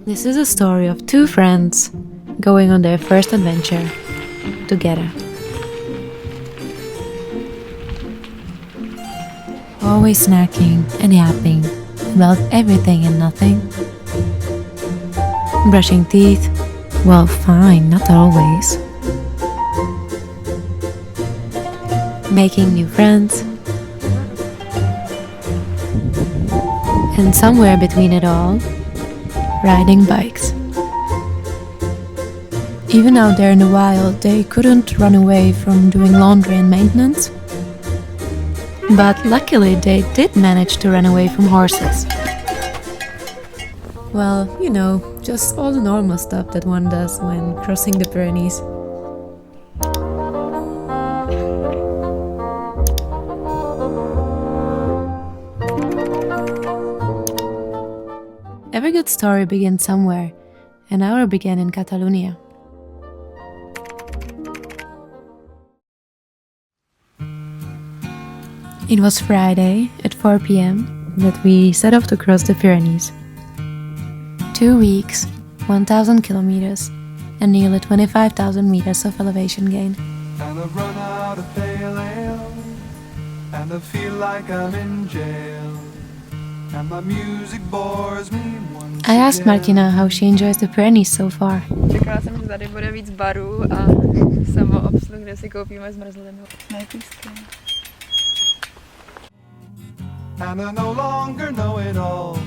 This is a story of two friends going on their first adventure together. Always snacking and yapping about everything and nothing. Brushing teeth, well, fine, not always. Making new friends. And somewhere between it all, riding bikes. Even out there in the wild, they couldn't run away from doing laundry and maintenance. But luckily they did manage to run away from horses. Well, you know, just all the normal stuff that one does when crossing the Pyrenees. Every good story begins somewhere, and ours began in Catalonia. It was Friday at 4 p.m. that we set off to cross the Pyrenees. 2 weeks, 1,000 kilometers, and nearly 25,000 meters of elevation gain. And I run out of pale ale, and I feel like I'm in jail, and my music bores me once I asked Martina how she enjoys the Pyrenees so far. Čekala jsem, že tady bude víc barů a samoobsluh, kde si koupíme zmrzlinu. Najpísky. And I no longer know it all.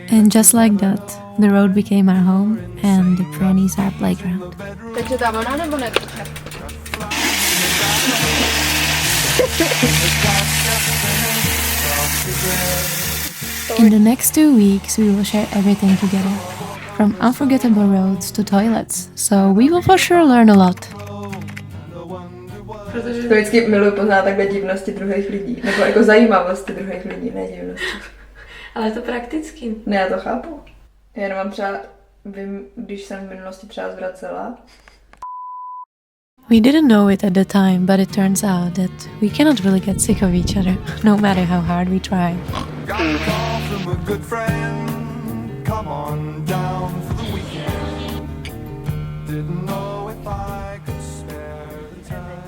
And just like that, the road became our home and the Pyrenees our playground. Takže ta voda nebo ne? In the next 2 weeks, we will share everything together, from unforgettable roads to toilets, so we will for sure learn a lot. Protože to vždycky miluji poznat takhle divnosti druhých lidí, nebo jako zajímavosti druhých lidí, ne divnosti. Ale je to prakticky. Ne, já to chápu. Já jenom mám třeba, vím, když jsem v minulosti třeba zvracela. We didn't know it at the time, but it turns out that we cannot really get sick of each other, no matter how hard we try. Got a call from a good friend, come on down for the weekend. Didn't know if I could spare the time.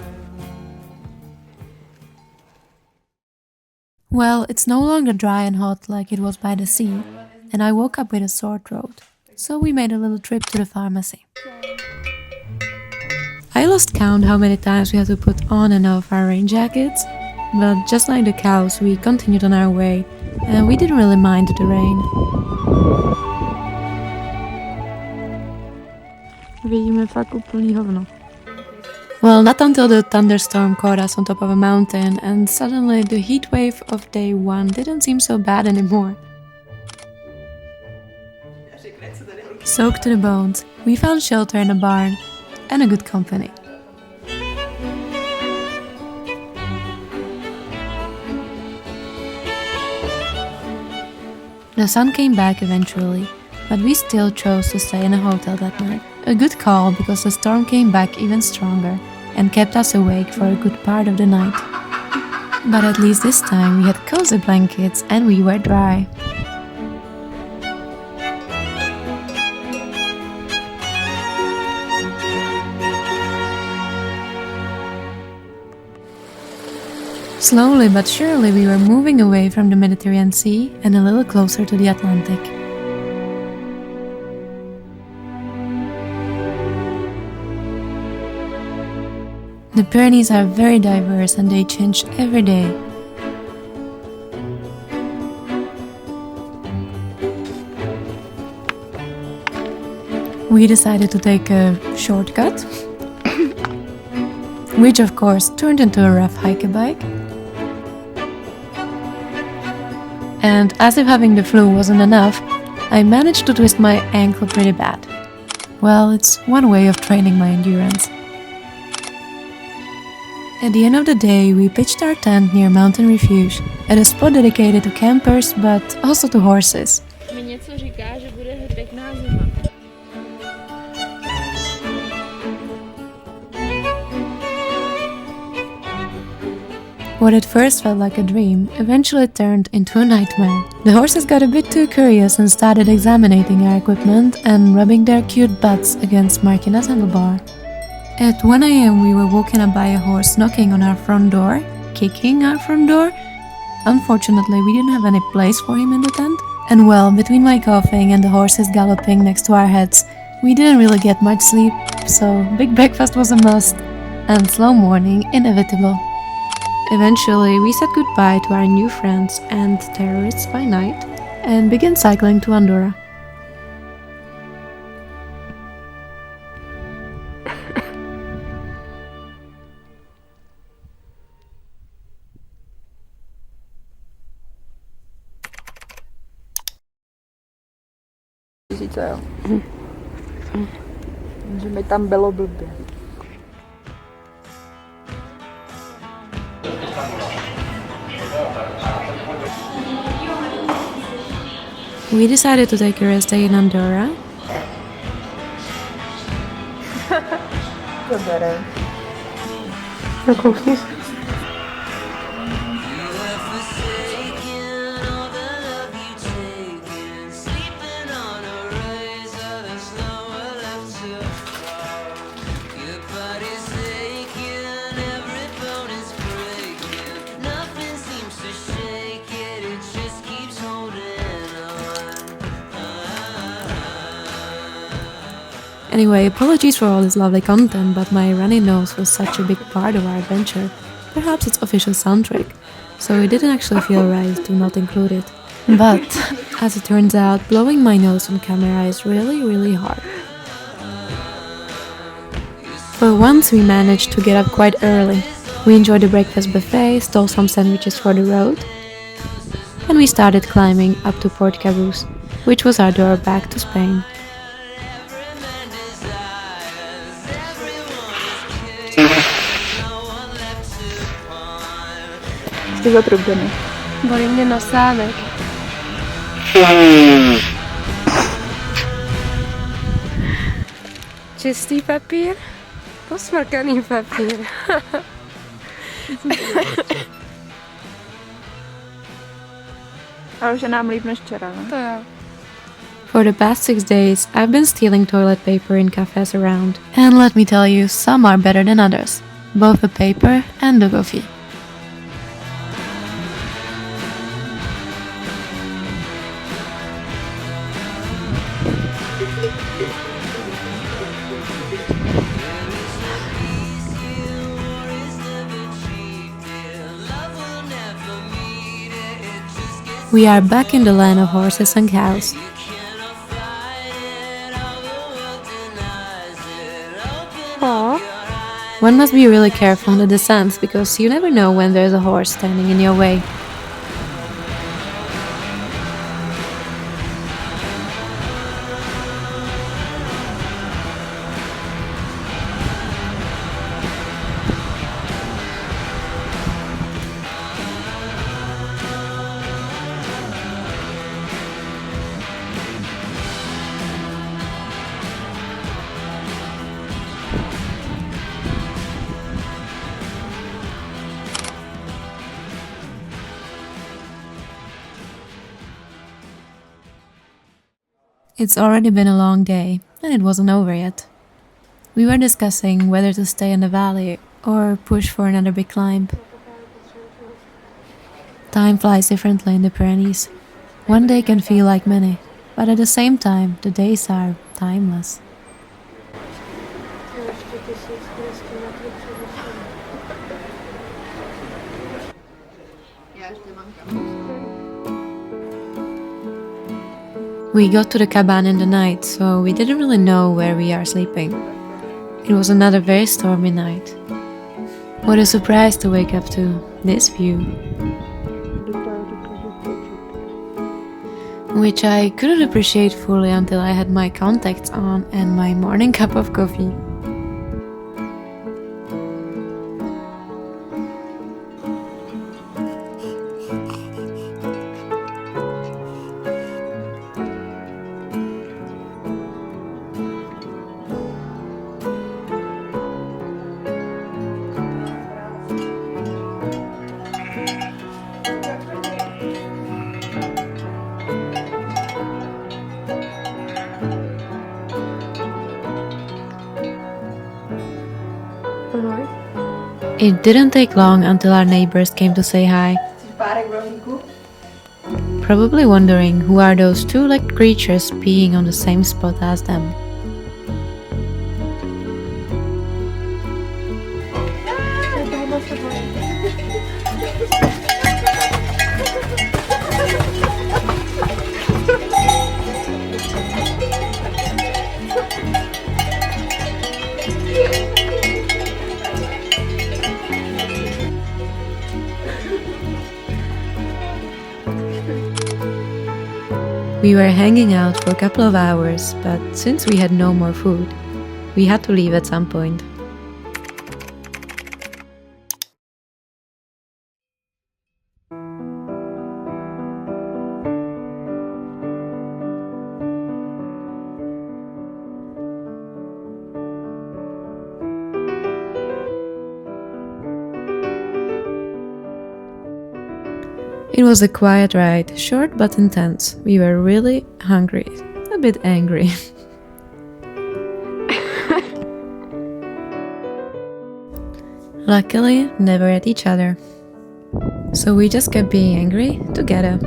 Well, it's no longer dry and hot like it was by the sea, and I woke up with a sore throat, so we made a little trip to the pharmacy. I lost count how many times we had to put on and off our rain jackets, but just like the cows, we continued on our way, and we didn't really mind the rain. Vidíme fakt úplný hovno. Well, not until the thunderstorm caught us on top of a mountain, and suddenly the heat wave of day one didn't seem so bad anymore. Soaked to the bones, we found shelter in a barn, and a good company. The sun came back eventually, but we still chose to stay in a hotel that night. A good call because the storm came back even stronger and kept us awake for a good part of the night. But at least this time we had cozy blankets and we were dry. Slowly but surely we were moving away from the Mediterranean Sea and a little closer to the Atlantic. The Pyrenees are very diverse and they change every day. We decided to take a shortcut, which of course turned into a rough hike-a-bike. And as if having the flu wasn't enough, I managed to twist my ankle pretty bad. Well, it's one way of training my endurance. At the end of the day, we pitched our tent near Mountain Refuge, at a spot dedicated to campers, but also to horses. Mi něco říká, že bude pěkná zima. What at first felt like a dream eventually turned into a nightmare. The horses got a bit too curious and started examining our equipment and rubbing their cute butts against Markina's handlebar. At 1 AM we were woken up by a horse knocking on our front door, kicking our front door. Unfortunately, we didn't have any place for him in the tent. And well, between my coughing and the horses galloping next to our heads, we didn't really get much sleep, so big breakfast was a must, and slow morning inevitable. Eventually, we said goodbye to our new friends and terrorists by night, and began cycling to Andorra. Tisíce, jo. Že mi tam bylo blbě. We decided to take a rest day in Andorra. To bere. Anyway, apologies for all this lovely content, but my runny nose was such a big part of our adventure, perhaps its official soundtrack, so it didn't actually feel right to not include it. But, as it turns out, blowing my nose on camera is really hard. For once we managed to get up quite early. We enjoyed the breakfast buffet, stole some sandwiches for the road, and we started climbing up to Port Caboose, which was our door back to Spain. Jsi zatrubený. Bolí mě nosánek. Čistý papír, posmrkaný papír. Ale už je nám líp než včera, ne? To jo. For the past 6 days, I've been stealing toilet paper in cafes around. And let me tell you, some are better than others. Both the paper and the coffee. We are back in the land of horses and cows. Aww. One must be really careful on the descents because you never know when there's a horse standing in your way. It's already been a long day, and it wasn't over yet. We were discussing whether to stay in the valley or push for another big climb. Time flies differently in the Pyrenees. One day can feel like many, but at the same time, the days are timeless. We got to the cabin in the night, so we didn't really know where we are sleeping. It was another very stormy night. What a surprise to wake up to this view, which I couldn't appreciate fully until I had my contacts on and my morning cup of coffee. It didn't take long until our neighbors came to say hi, probably wondering who are those two legged creatures peeing on the same spot as them. We were hanging out for a couple of hours, but since we had no more food, we had to leave at some point. It was a quiet ride, short but intense. We were really hungry, a bit angry. Luckily, never at each other. So we just kept being angry together.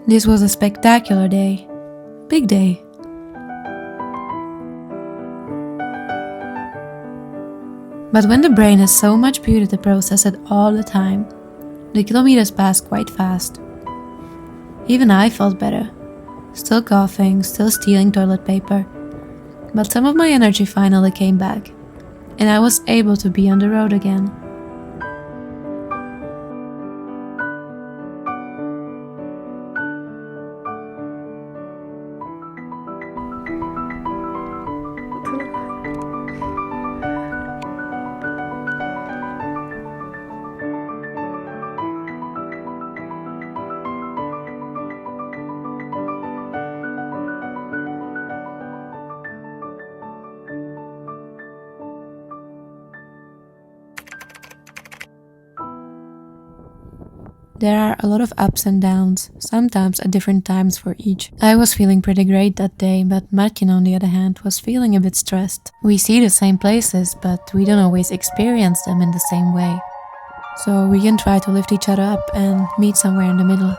This was a spectacular day. Big day. But when the brain has so much beauty to process it all the time, the kilometers passed quite fast. Even I felt better. Still coughing, still stealing toilet paper. But some of my energy finally came back, and I was able to be on the road again. There are a lot of ups and downs, sometimes at different times for each. I was feeling pretty great that day, but Martin, on the other hand, was feeling a bit stressed. We see the same places, but we don't always experience them in the same way. So we can try to lift each other up and meet somewhere in the middle.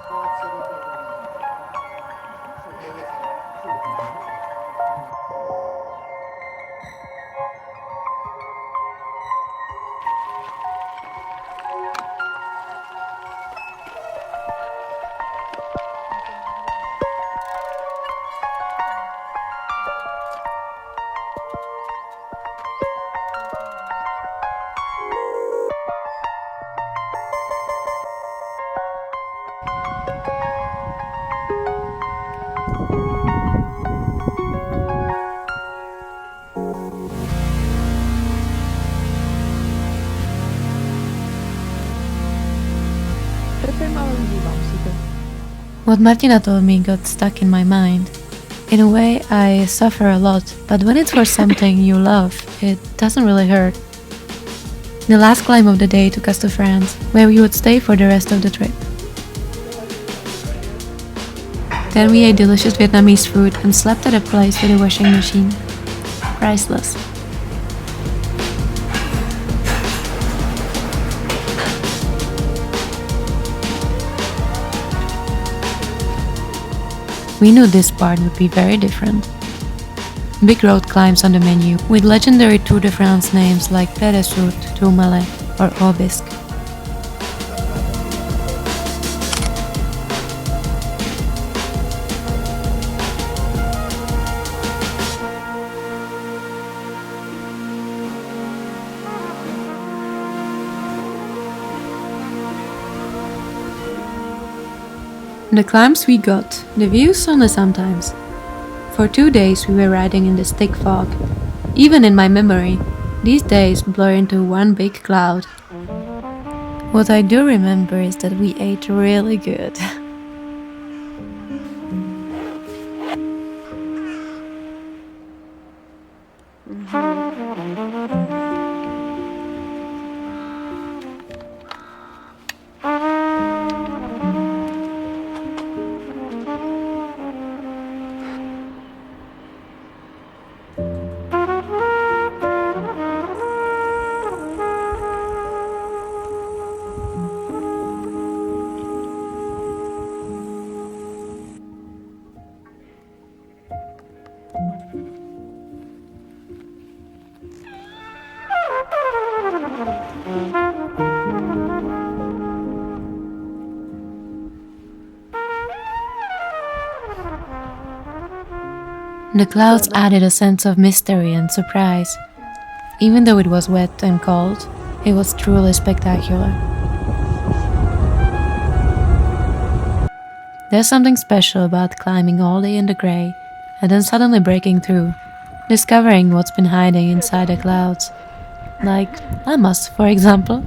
What Martina told me got stuck in my mind. In a way, I suffer a lot, but when it's for something you love, it doesn't really hurt. The last climb of the day took us to France, where we would stay for the rest of the trip. Then we ate delicious Vietnamese food and slept at a place with a washing machine. Priceless. We knew this part would be very different. Big road climbs on the menu, with legendary Tour de France names like Patizon, Tourmalet or Basque. The climbs we got, the views only sometimes. For 2 days we were riding in this thick fog. Even in my memory, these days blur into one big cloud. What I do remember is that we ate really good. The clouds added a sense of mystery and surprise. Even though it was wet and cold, it was truly spectacular. There's something special about climbing all day in the grey and then suddenly breaking through, discovering what's been hiding inside the clouds. Like llamas, for example.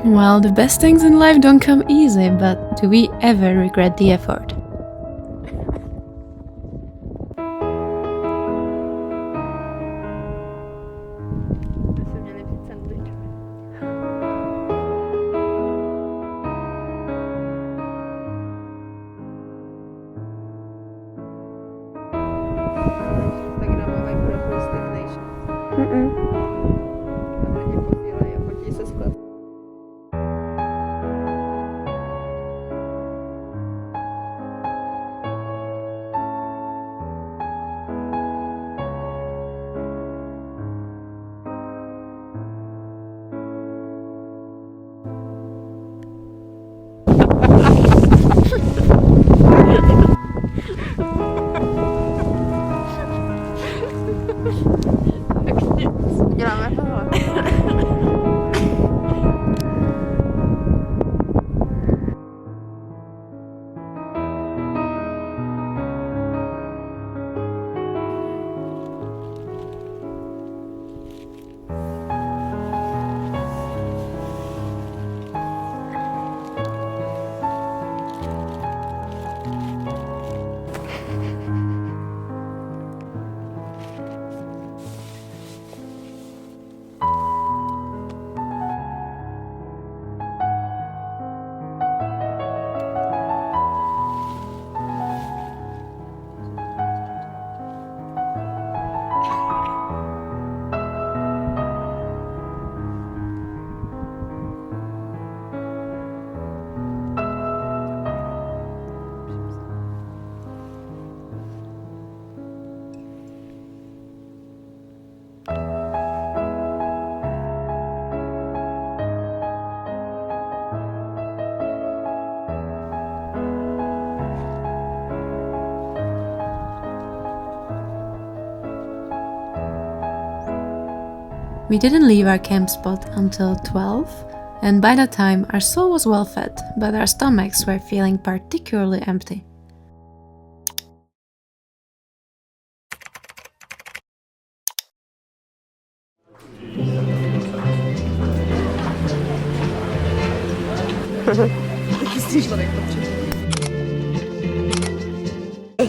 Well, the best things in life don't come easy, but do we ever regret the effort? Děláme tohle. We didn't leave our camp spot until 12, and by that time our soul was well fed, but our stomachs were feeling particularly empty.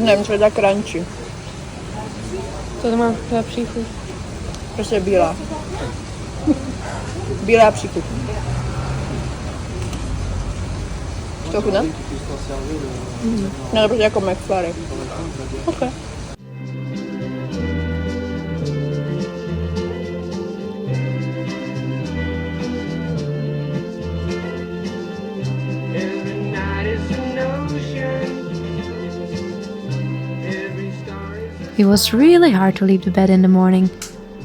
Nevím, co je tak crunchy. Co to má za příchuť? Prostě bílá. Bílá příchuť. To chutná? No, prostě jako McFlurry. Ok. It was really hard to leave the bed in the morning,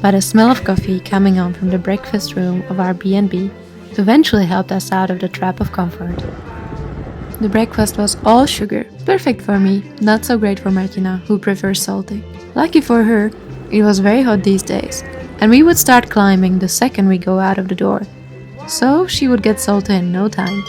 but a smell of coffee coming on from the breakfast room of our B&B eventually helped us out of the trap of comfort. The breakfast was all sugar, perfect for me, not so great for Martina, who prefers salty. Lucky for her, it was very hot these days, and we would start climbing the second we go out of the door, so she would get salty in no time.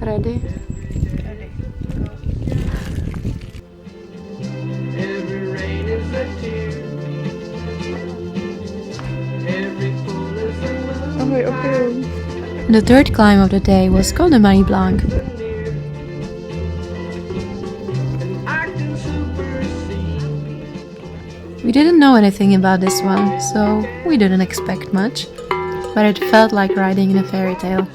Ready? Ahoj, opium. The third climb of the day was called the Mont Blanc. We didn't know anything about this one, so we didn't expect much, but it felt like riding in a fairy tale.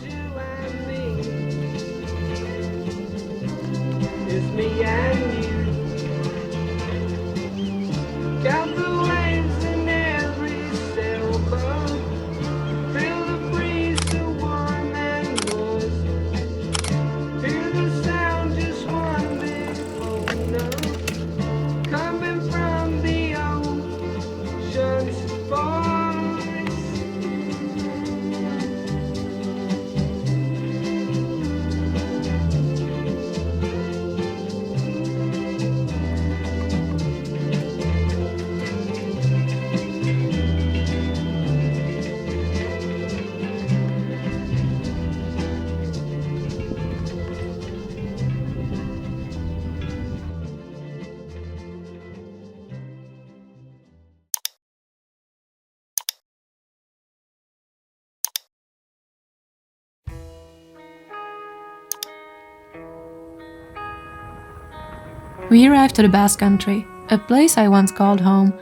We arrived to the Basque country, a place I once called home,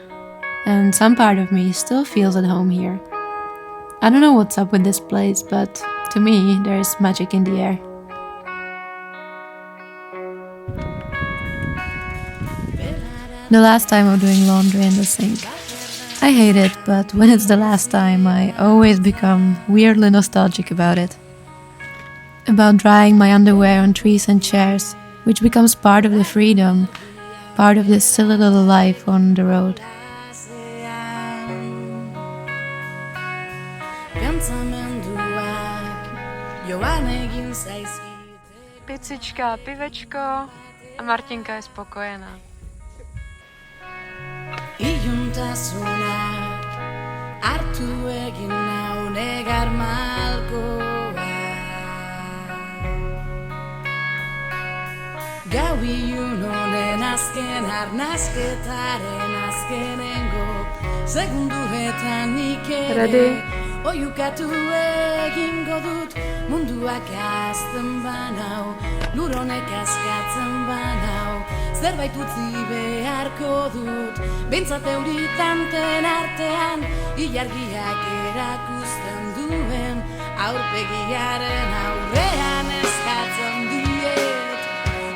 and some part of me still feels at home here. I don't know what's up with this place, but to me there is magic in the air. The last time of doing laundry in the sink. I hate it, but when it's the last time, I always become weirdly nostalgic about it. About drying my underwear on trees and chairs, which becomes part of the freedom, part of this silly little life on the road. Picička, pivečko a Martinka je spokojená. Iluntasunak hartu egin nau negar malkoa. Gau ilun honen azken arnazketaren azkenengo segunduetan nik Ready? ere oiukatu egingo dut munduak azten banau, lur honek askatzen banau, zerbait utzi beharko dut, behintzat euritanten artean, ilargiak erakusten duen, aurpegiaren aurrean eskatzen diet,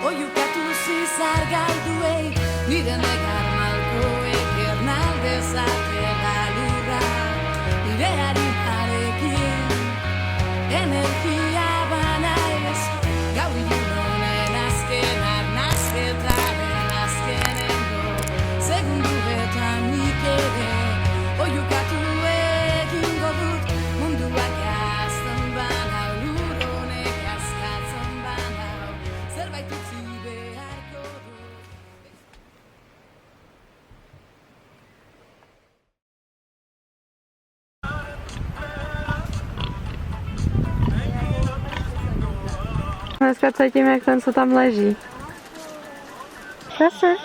oiukatu zizar galduei, nire negar malkoek ernaldezakela lurra, nire harinarekin, energia banaiz, gau ilun honen azken arnazketaren azkenengo segunduetan nik ere oiukatu egingo dut munduak azten banau, lur honek askatzen banau, zerbait utzi beharko dut. Dneska cítím, jak ten, co tam leží. Zase.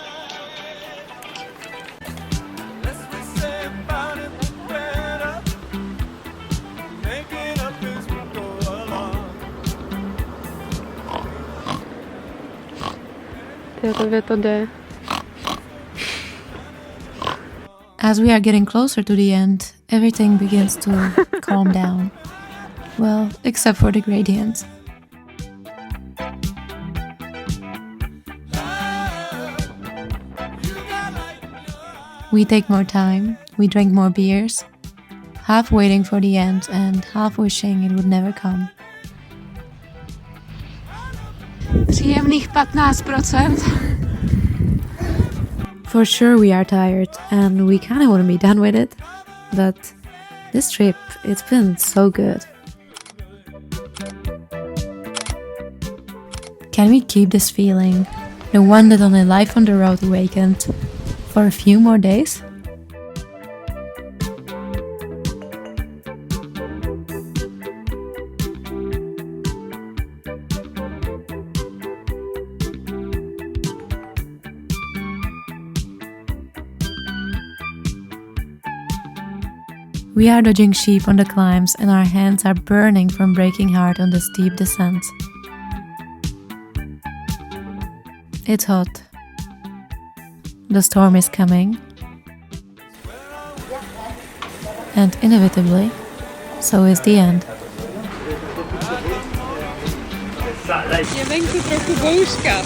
Let's just say about it better. Make it up as we go along. Tyjo, to jde. As we are getting closer to the end, everything begins to calm down. Well, except for the gradient. We take more time, we drink more beers, half waiting for the end and half wishing it would never come. Příjemných 15%. For sure we are tired and we kinda wanna be done with it, but this trip, it's been so good. Can we keep this feeling, the one that only life on the road awakened, for a few more days? We are dodging sheep on the climbs and our hands are burning from breaking hard on the steep descents. It's hot. The storm is coming. And inevitably, so is the end. Je venku trochu bouřka.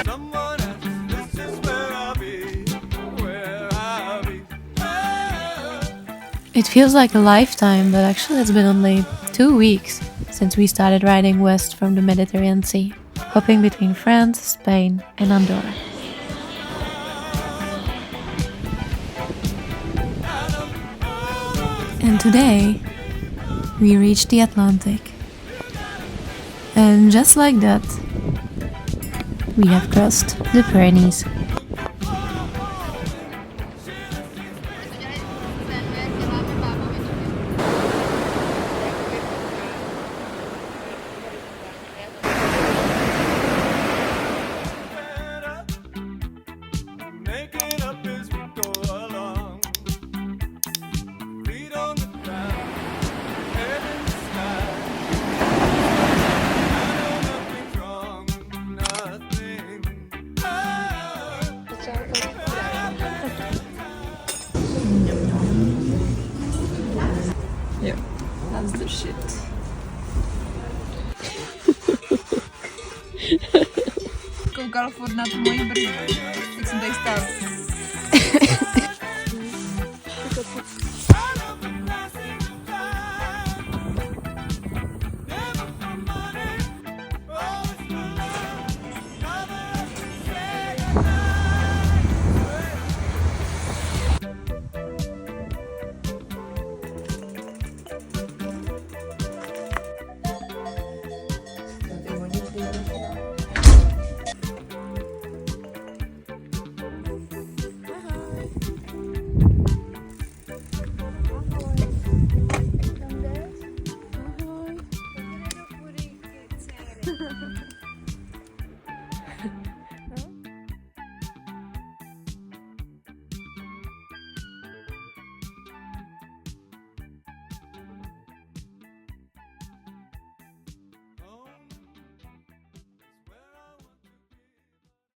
Someone else, this is where I'll be, where I'll be. It feels like a lifetime, but actually it's been only 2 weeks since we started riding west from the Mediterranean Sea, hopping between France, Spain and Andorra. And today, we reached the Atlantic. And just like that, we have crossed the Pyrenees. Make it up as we go along. Feet on the ground, head in the sky. I know nothing's wrong, nothing. Jo, that's the shit. Koukal furt na tu moji brzu, jak jsem tady stál.